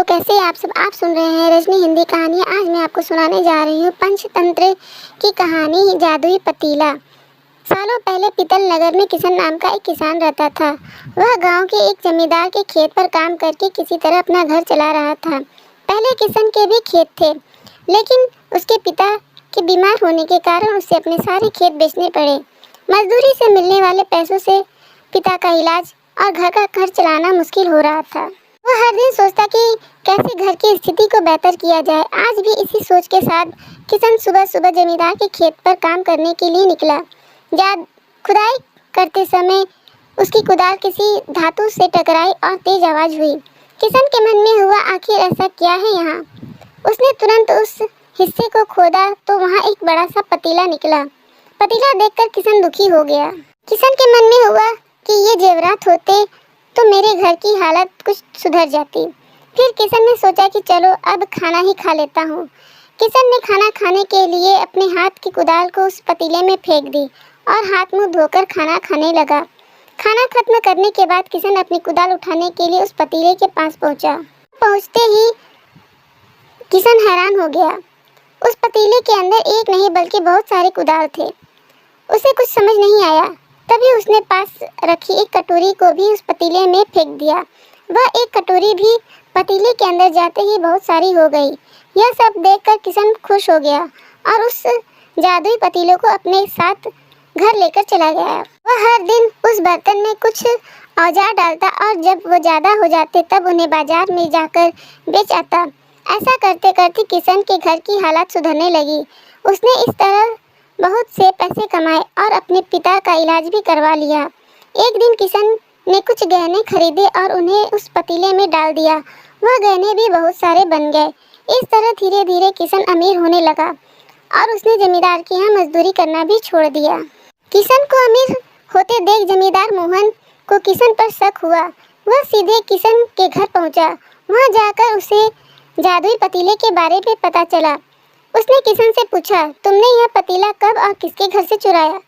तो कैसे आप सब आप सुन रहे हैं रजनी हिंदी कहानी। आज मैं आपको सुनाने जा रही हूँ पंचतंत्र की कहानी जादुई पतीला। सालों पहले पीतल नगर में किशन नाम का एक किसान रहता था। वह गांव के एक जमींदार के खेत पर काम करके किसी तरह अपना घर चला रहा था। पहले किशन के भी खेत थे, लेकिन उसके पिता के बीमार होने के कारण उसे अपने सारे खेत बेचने पड़े। मजदूरी से मिलने वाले पैसों से पिता का इलाज और घर का खर्च चलाना मुश्किल हो रहा था। वह हर दिन सोचता कि कैसे घर की स्थिति को बेहतर किया जाए। आज भी इसी सोच के साथ किशन सुबह सुबह जमींदार के खेत पर काम करने के लिए निकला। खुदाई करते समय उसकी कुदाल किसी धातु से टकराई और तेज आवाज हुई। किशन के मन में हुआ, आखिर ऐसा क्या है यहाँ। उसने तुरंत उस हिस्से को खोदा तो वहाँ एक बड़ा सा पतीला निकला। पतीला देखकर किशन दुखी हो गया। किशन के मन में हुआ कि ये जेवरात होते तो मेरे घर की हालत कुछ सुधर जाती। फिर किशन ने सोचा कि चलो अब खाना ही खा लेता हूँ। किशन ने खाना खाने के लिए अपने हाथ की कुदाल को उस पतीले में फेंक दी और हाथ मुंह धोकर खाना खाने लगा। खाना खत्म करने के बाद किशन अपनी कुदाल उठाने के लिए उस पतीले के पास पहुँचा। पहुँचते ही किशन हैरान हो गया। उस पतीले के अंदर एक नहीं बल्कि बहुत सारे कुदाल थे। उसे कुछ समझ नहीं आया। तभी उसने पास रखी एक कटोरी को भी उस पतीले में फेंक दिया। वह एक कटोरी भी पतीले के अंदर जाते ही बहुत सारी हो गई। यह सब देखकर किशन खुश हो गया और उस जादुई पतीले को अपने साथ घर लेकर चला गया। वह हर दिन उस बर्तन में कुछ औजार डालता और जब वो ज़्यादा हो जाते तब उन्हें बाजार में जाकर बेच आता। ऐसा करते करते किशन के घर की हालत सुधरने लगी। उसने इस तरह बहुत से पैसे कमाए और अपने पिता का इलाज भी करवा लिया। एक दिन किशन ने कुछ गहने खरीदे और उन्हें उस पतीले में डाल दिया। वह गहने भी बहुत सारे बन गए। इस तरह धीरे धीरे किशन अमीर होने लगा और उसने जमींदार के यहाँ मजदूरी करना भी छोड़ दिया। किशन को अमीर होते देख जमींदार मोहन को किशन पर शक हुआ। वह सीधे किशन के घर पहुँचा। वहाँ जाकर उसे जादुई पतीले के बारे में पता चला। उसने किशन से पूछा, तुमने यह पतीला कब और किसके घर से चुराया?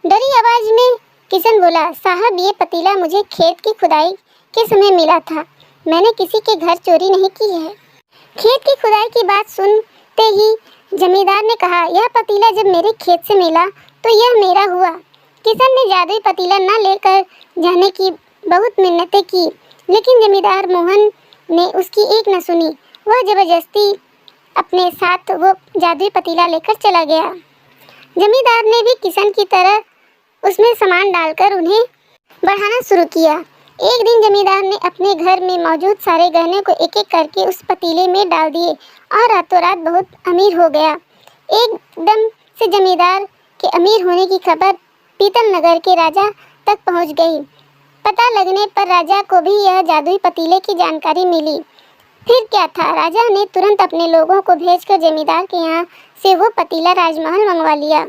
डरी आवाज में किशन बोला, साहब ये पतीला मुझे खेत की खुदाई के समय मिला था। मैंने किसी के घर चोरी नहीं की है। खेत की खुदाई की बात सुनते ही जमींदार ने कहा, यह पतीला जब मेरे खेत से मिला तो यह मेरा हुआ। किशन ने जादुई पतीला न लेकर जाने की बहुत मिन्नतें की, लेकिन जमींदार मोहन ने उसकी एक न सुनी। वह जबरदस्ती अपने साथ वो जादुई पतीला लेकर चला गया। जमींदार ने भी किशन की तरह उसमें सामान डालकर उन्हें बढ़ाना शुरू किया। एक दिन जमींदार ने अपने घर में मौजूद सारे गहने को एक एक करके उस पतीले में डाल दिए और रातों रात बहुत अमीर हो गया। एकदम से जमींदार के अमीर होने की खबर पीतल नगर के राजा तक पहुंच गई। पता लगने पर राजा को भी यह जादुई पतीले की जानकारी मिली। फिर क्या था, राजा ने तुरंत अपने लोगों को भेजकर जमींदार के यहाँ से वो पतीला राजमहल मंगवा लिया।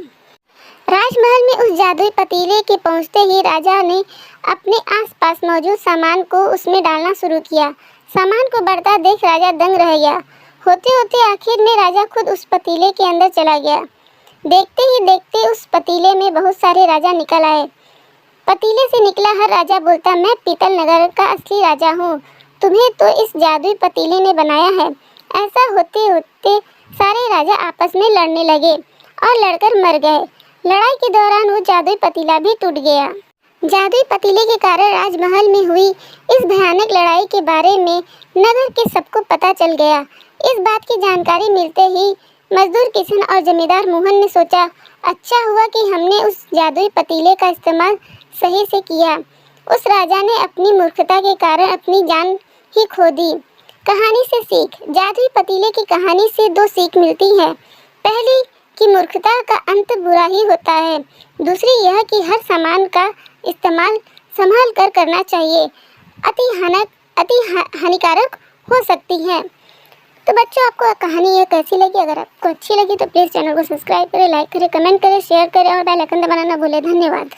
राजमहल में उस जादुई पतीले के पहुँचते ही राजा ने अपने आसपास मौजूद सामान को उसमें डालना शुरू किया। सामान को बढ़ता देख राजा दंग रह गया। होते होते आखिर में राजा खुद उस पतीले के अंदर चला गया। देखते ही देखते उस पतीले में बहुत सारे राजा निकल आए। पतीले से निकला हर राजा बोलता, मैं पीतल नगर का असली राजा हूँ। तुम्हें तो इस जादुई पतीले ने बनाया है। ऐसा होते होते सारे राजा आपस में लड़ने लगे और लड़कर मर गए। लड़ाई के दौरान वो जादुई पतीला भी टूट गया। जादुई पतीले के कारण राजमहल में हुई इस भयानक लड़ाई के बारे में नगर के सबको पता चल गया। इस बात की जानकारी मिलते ही मजदूर किशन और जमींदार मोहन ने सोचा, अच्छा हुआ कि हमने उस जादुई पतीले का इस्तेमाल सही से किया। उस राजा ने अपनी मूर्खता के कारण अपनी जान ही खो दी। कहानी से सीख। जादुई पतीले की कहानी से दो सीख मिलती है। पहली कि मूर्खता का अंत बुरा ही होता है। दूसरी यह कि हर सामान का इस्तेमाल संभाल कर करना चाहिए। अति हानिकारक हो सकती है। तो बच्चों, आपको कहानी ये कैसी लगी? अगर आपको अच्छी लगी तो प्लीज़ चैनल को सब्सक्राइब करें, लाइक करें, कमेंट करें, शेयर करें और बेल आइकन दबाना ना भूलें। धन्यवाद।